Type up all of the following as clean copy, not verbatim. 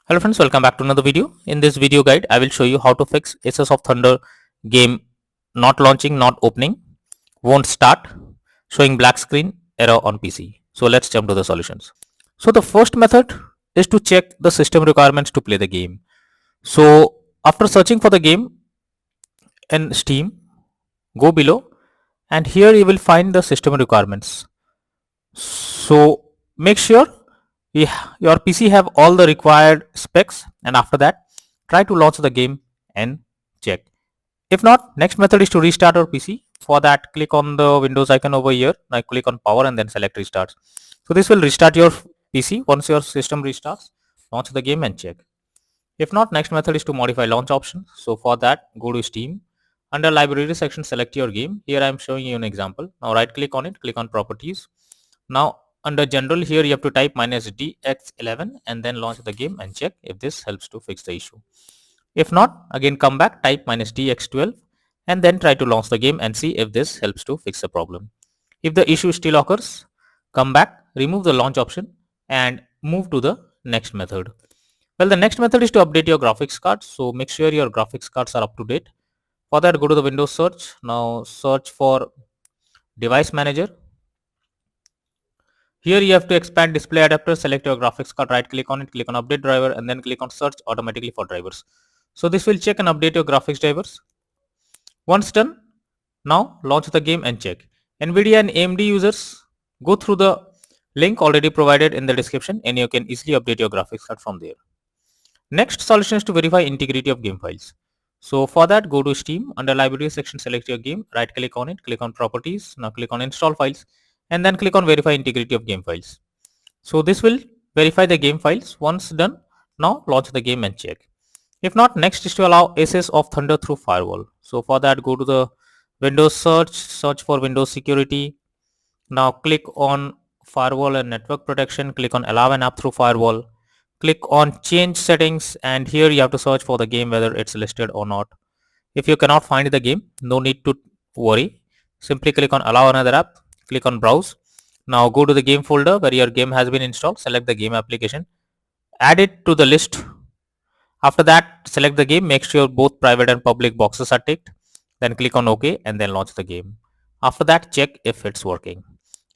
Hello friends, welcome back to another video. In this video guide, I will show you how to fix Aces of Thunder game not launching, not opening, won't start, showing black screen error on PC. So let's jump to the solutions. So the first method is to check the system requirements to play the game. So after searching for the game in Steam, go below and here you will find the system requirements. So make sure your PC have all the required specs, and after that try to launch the game and check. If not, next method is to restart your PC. For that, click on the Windows icon over here. Now click on power and then select restart. So this will restart your PC. Once your system restarts, launch the game and check. If not, next method is to modify launch option. So for that, go to Steam. Under library section, select your game. Here I am showing you an example. Now right click on it, click on properties. Now under general, here you have to type -dx11 and then launch the game and check if this helps to fix the issue. If not, again come back, type -dx12 and then try to launch the game and see if this helps to fix the problem. If the issue still occurs, come back, remove the launch option and move to the next method. Well, the next method is to update your graphics cards. So make sure your graphics cards are up to date. For that, go to the Windows search. Now search for device manager. Here you have to expand display adapter, select your graphics card, right click on it, click on update driver and then click on search automatically for drivers. So this will check and update your graphics drivers. Once done, now launch the game and check. NVIDIA and AMD users, go through the link already provided in the description and you can easily update your graphics card from there. Next solution is to verify integrity of game files. So for that, go to Steam. Under library section, select your game, right click on it, click on properties, now click on install files and then click on verify integrity of game files. So this will verify the game files. Once done, now launch the game and check. If not, next is to allow Aces of Thunder through firewall. So for that, go to the Windows search for Windows security. Now click on firewall and network protection, click on allow an app through firewall, click on change settings and here you have to search for the game whether it's listed or not. If you cannot find the game, no need to worry. Simply click on allow another app, click on browse. Now go to the game folder where your game has been installed, select the game application, add it to the list. After that, select the game, make sure both private and public boxes are ticked, then click on OK and then launch the game. After that, check if it's working.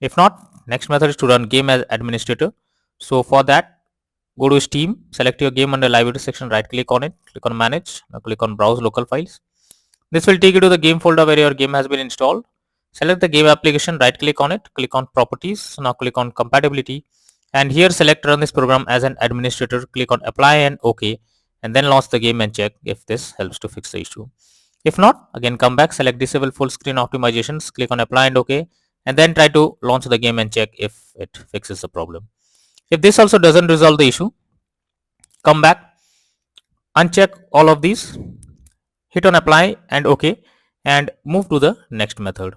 If not, next method is to run game as administrator. So for that, go to Steam, select your game under library section, right click on it, click on manage, now click on browse local files. This will take you to the game folder where your game has been installed. Select the game application, right click on it, click on properties, now click on compatibility and here select run this program as an administrator, click on apply and OK and then launch the game and check if this helps to fix the issue. If not, again come back, select disable full screen optimizations, click on apply and OK and then try to launch the game and check if it fixes the problem. If this also doesn't resolve the issue, come back, uncheck all of these, hit on apply and OK and move to the next method.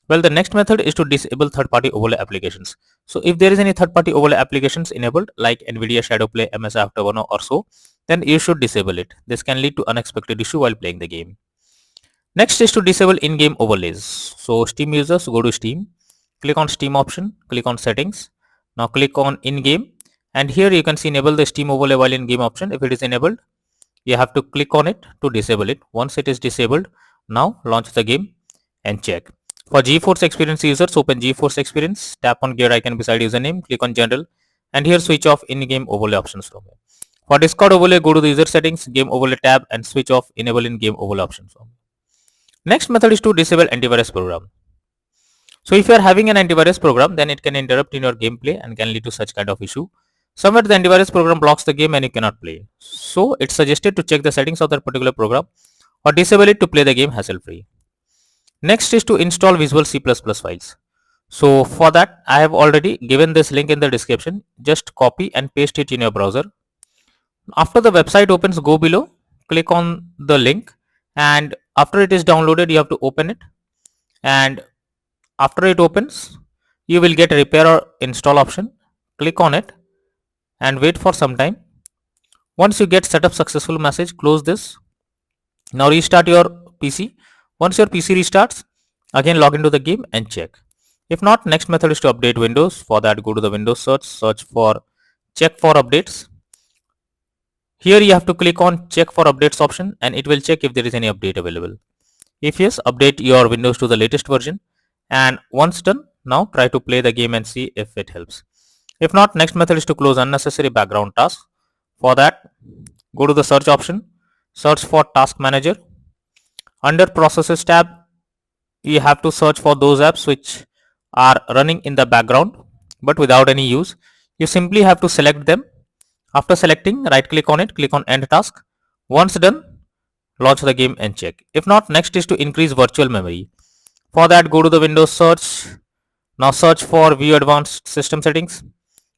Well, the next method is to disable third-party overlay applications. So if there is any third-party overlay applications enabled like NVIDIA Shadowplay, MSI Afterburner or so, then you should disable it. This can lead to unexpected issue while playing the game. Next is to disable in-game overlays. So Steam users, go to Steam, click on Steam option, click on settings. Now click on in-game and here you can see enable the Steam overlay while in-game option. If it is enabled, you have to click on it to disable it. Once it is disabled, now launch the game and check. For GeForce Experience users, open GeForce Experience, tap on gear icon beside username, click on general and here switch off in-game overlay options from here. For Discord overlay, go to the user settings, game overlay tab and switch off enable in-game overlay options from here. Next method is to disable antivirus program. So if you are having an antivirus program, then it can interrupt in your gameplay and can lead to such kind of issue. Somewhere the antivirus program blocks the game and you cannot play. So it's suggested to check the settings of that particular program or disable it to play the game hassle free. Next is to install Visual C++ files. So for that, I have already given this link in the description. Just copy and paste it in your browser. After the website opens, go below, click on the link and after it is downloaded, you have to open it and after it opens, you will get repair or install option. Click on it and wait for some time. Once you get setup successful message, close this. Now restart your PC. Once your PC restarts, again log into the game and check. If not, next method is to update Windows. For that, go to the Windows search for check for updates. Here you have to click on check for updates option and it will check if there is any update available. If yes, update your Windows to the latest version, and once done, now try to play the game and see if it helps. If not, next method is to close unnecessary background tasks. For that, go to the search option, search for task manager. Under processes tab, you have to search for those apps which are running in the background but without any use. You simply have to select them. After selecting, right click on it, click on end task. Once done, launch the game and check. If not, next is to increase virtual memory. For that, go to the Windows search. Now search for view advanced system settings.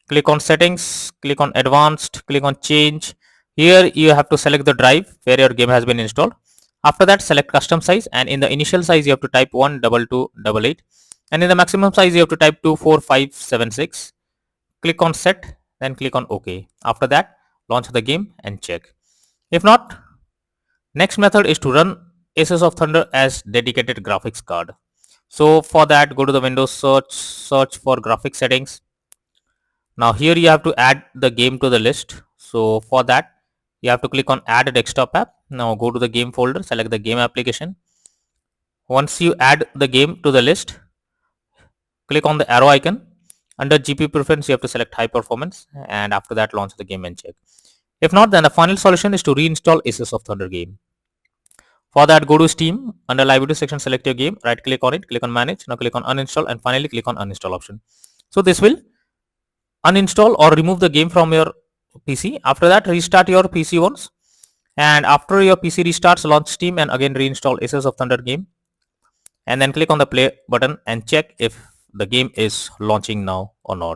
Click on settings, click on advanced, click on change. Here you have to select the drive where your game has been installed. After that, select custom size, and in the initial size you have to type 12288, and in the maximum size you have to type 24576. Click on set, then click on OK. After that, launch the game and check. If not, next method is to run Aces of Thunder as dedicated graphics card. So for that, go to the Windows search for graphics settings. Now here you have to add the game to the list. So for that, you have to click on add desktop app. Now go to the game folder, select the game application. Once you add the game to the list, click on the arrow icon. Under GPU preference, you have to select high performance, and after that launch the game and check. If not, then the final solution is to reinstall Aces of Thunder game. For that, go to Steam. Under live video section, select your game, right click on it, click on manage. Now click on uninstall and finally click on uninstall option. So this will uninstall or remove the game from your PC. After that, restart your PC once, and after your PC restarts, launch Steam and again reinstall Aces of Thunder game, and then click on the play button and check if the game is launching now or not.